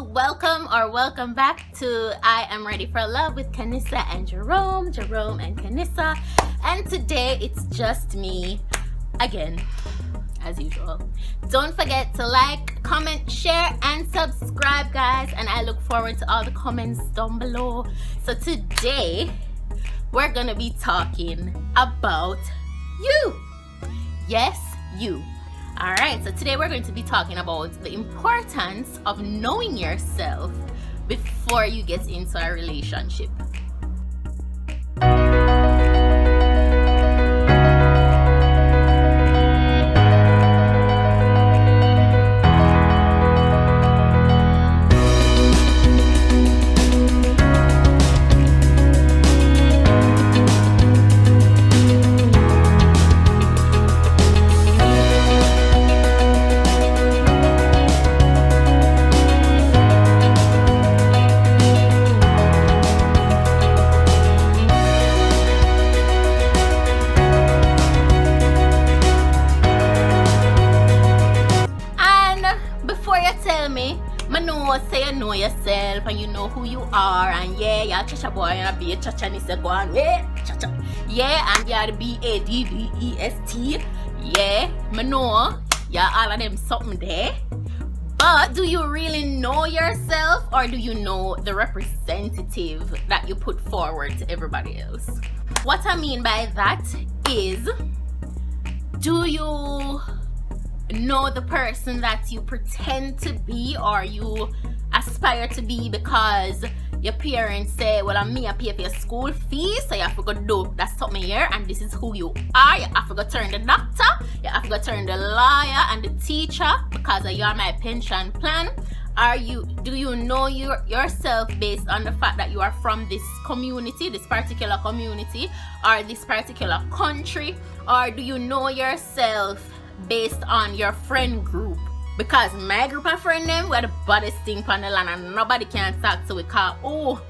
welcome back to I Am Ready for Love with Kanissa and Jerome and Kanissa. And today it's just me again, as usual. Don't forget to like, comment, share, and subscribe, guys. And I look forward to all the comments down below. So today we're gonna be talking about you. Yes, you. Alright, so today we're going to be talking about the importance of knowing yourself before you get into a relationship. Say you know yourself and you know who you are, and yeah, you're a chacha boy and a be a chacha and say go on, chacha. Yeah, and you're the BADDEST. Yeah, me know, yeah, all of them something there. But do you really know yourself, or do you know the representative that you put forward to everybody else? What I mean by that is, do you know the person that you pretend to be or you aspire to be because your parents say, well, I'm me, I pay for your school fees, so you have to go do that something here, and this is who you are. You have to go turn the doctor, you have to go turn the lawyer and the teacher because you're my pension plan. Do you know yourself based on the fact that you are from this community, this particular community, or this particular country? Or do you know yourself based on your friend group? Because my group of friends, them were the baddest thing on the land and nobody can talk to it. Oh,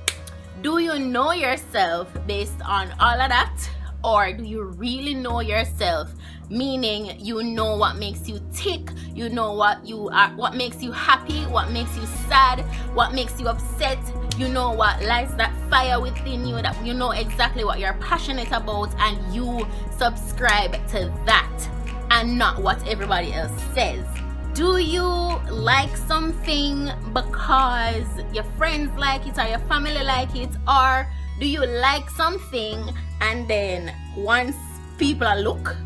do you know yourself based on all of that? Or do you really know yourself? Meaning you know what makes you tick, you know what makes you happy, what makes you sad, what makes you upset, you know what lights that fire within you, that you know exactly what you're passionate about, and you subscribe to that and not what everybody else says. Do you like something because your friends like it or your family like it? Or do you like something and then once people look,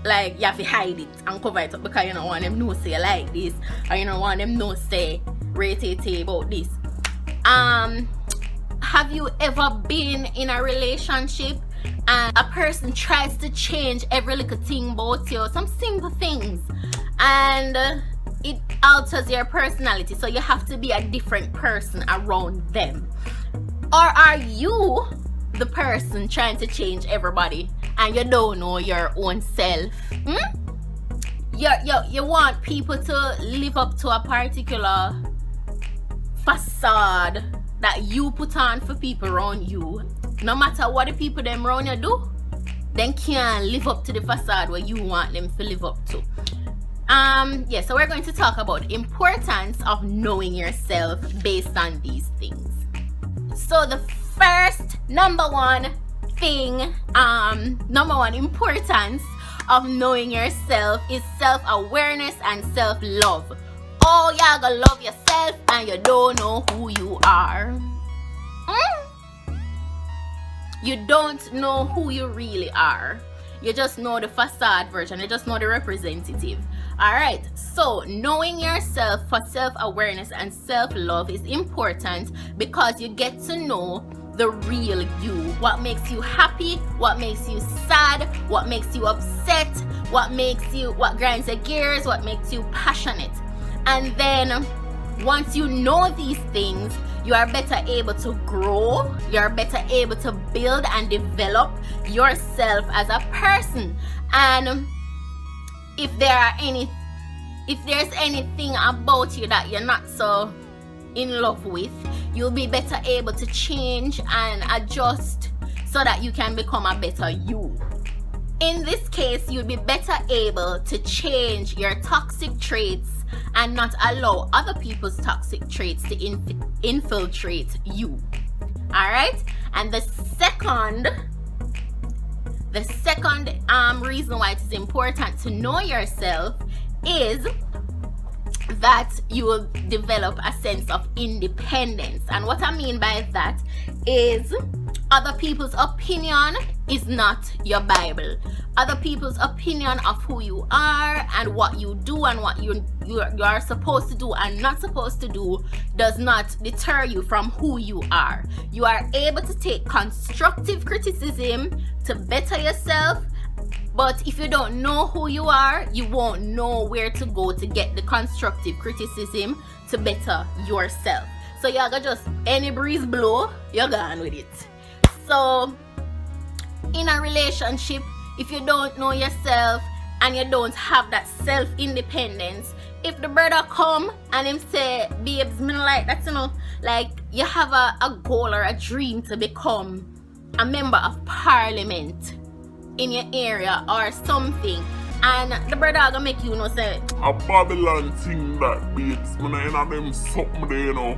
like you have to hide it and cover it up because you don't want them to say you like this, or you don't want them to say rate about this? Have you ever been in a relationship and a person tries to change every little thing about you, some simple things, and it alters your personality, so you have to be a different person around them? Or are you the person trying to change everybody and you don't know your own self? You want people to live up to a particular facade that you put on for people around you. No matter what the people them around you do, they can't live up to the facade where you want them to live up to. So we're going to talk about the importance of knowing yourself based on these things. So the first number one importance of knowing yourself is self-awareness and self-love. Oh, y'all gonna love yourself and you don't know who you are. You don't know who you really are. You just know the facade version. You just know the representative. Alright, so knowing yourself for self-awareness and self-love is important because you get to know the real you. What makes you happy, what makes you sad, what makes you upset, what grinds your gears, what makes you passionate. And then once you know these things, you are better able to grow, you're better able to build and develop yourself as a person. And if there's anything about you that you're not so in love with, you'll be better able to change and adjust so that you can become a better you. In this case, you'll be better able to change your toxic traits and not allow other people's toxic traits to infiltrate you. All right? And the second reason why it is important to know yourself is that you will develop a sense of independence. And what I mean by that is other people's opinion is not your Bible. Other people's opinion of who you are and what you do and what you are supposed to do and not supposed to do does not deter you from who you are. You are able to take constructive criticism to better yourself. But if you don't know who you are, you won't know where to go to get the constructive criticism to better yourself. So you're gonna just any breeze blow, you're gone with it. So in a relationship, if you don't know yourself and you don't have that self-independence, if the brother come and him say, babes, me like that, you know, like you have a goal or a dream to become a member of parliament in your area or something, and the brother gonna make you know say a Babylon thing that babes, me in them something there, you know.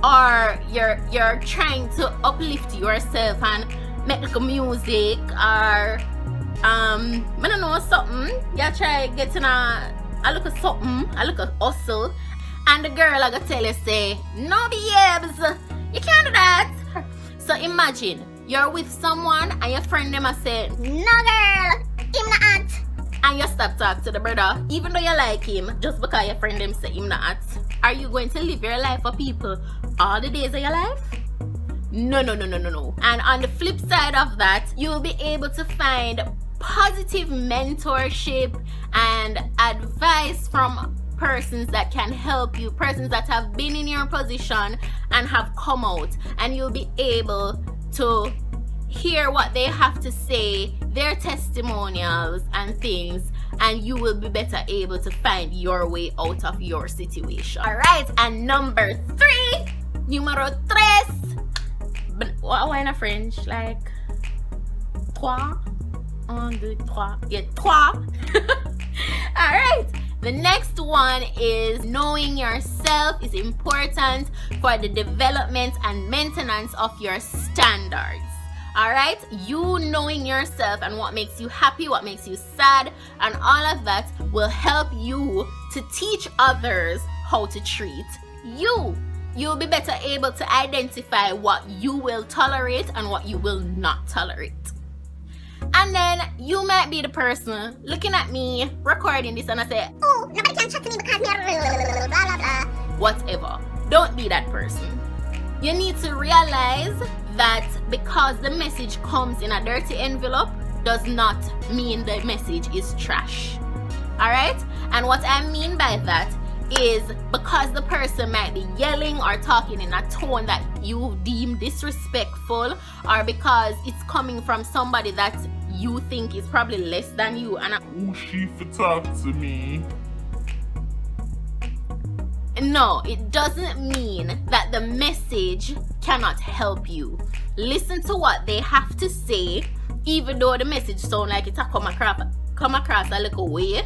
Or you're trying to uplift yourself and make like music or I don't know something. You try getting a look at something, a look at hustle, and the girl I gonna tell you say, no babes, you can't do that. So imagine you're with someone and your friend them a say, no girl, him not. And you stop talk to the brother, even though you like him, just because your friend them say him not. Are you going to live your life for people all the days of your life? No. And on the flip side of that, you'll be able to find positive mentorship and advice from persons that can help you, persons that have been in your position and have come out, and you'll be able to hear what they have to say, their testimonials and things, and you will be better able to find your way out of your situation. All right, and number 3, número 3. What in a French? Like trois? Un, deux, trois. Yeah, trois. All right. The next one is knowing yourself is important for the development and maintenance of your standards. All right, you knowing yourself and what makes you happy, what makes you sad, and all of that will help you to teach others how to treat you. You'll be better able to identify what you will tolerate and what you will not tolerate. And then you might be the person looking at me recording this and I say, oh, nobody can chat to me because me blah blah blah. Whatever. Don't be that person. You need to realize that because the message comes in a dirty envelope does not mean the message is trash. Alright? And what I mean by that is because the person might be yelling or talking in a tone that you deem disrespectful, or because it's coming from somebody that you think is probably less than you and who she for talk to me. No, it doesn't mean that the message cannot help you. Listen to what they have to say, even though the message sound like it come across a little way.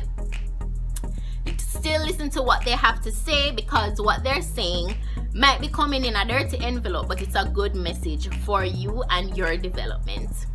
Still listen to what they have to say, because what they're saying might be coming in a dirty envelope, but it's a good message for you and your development.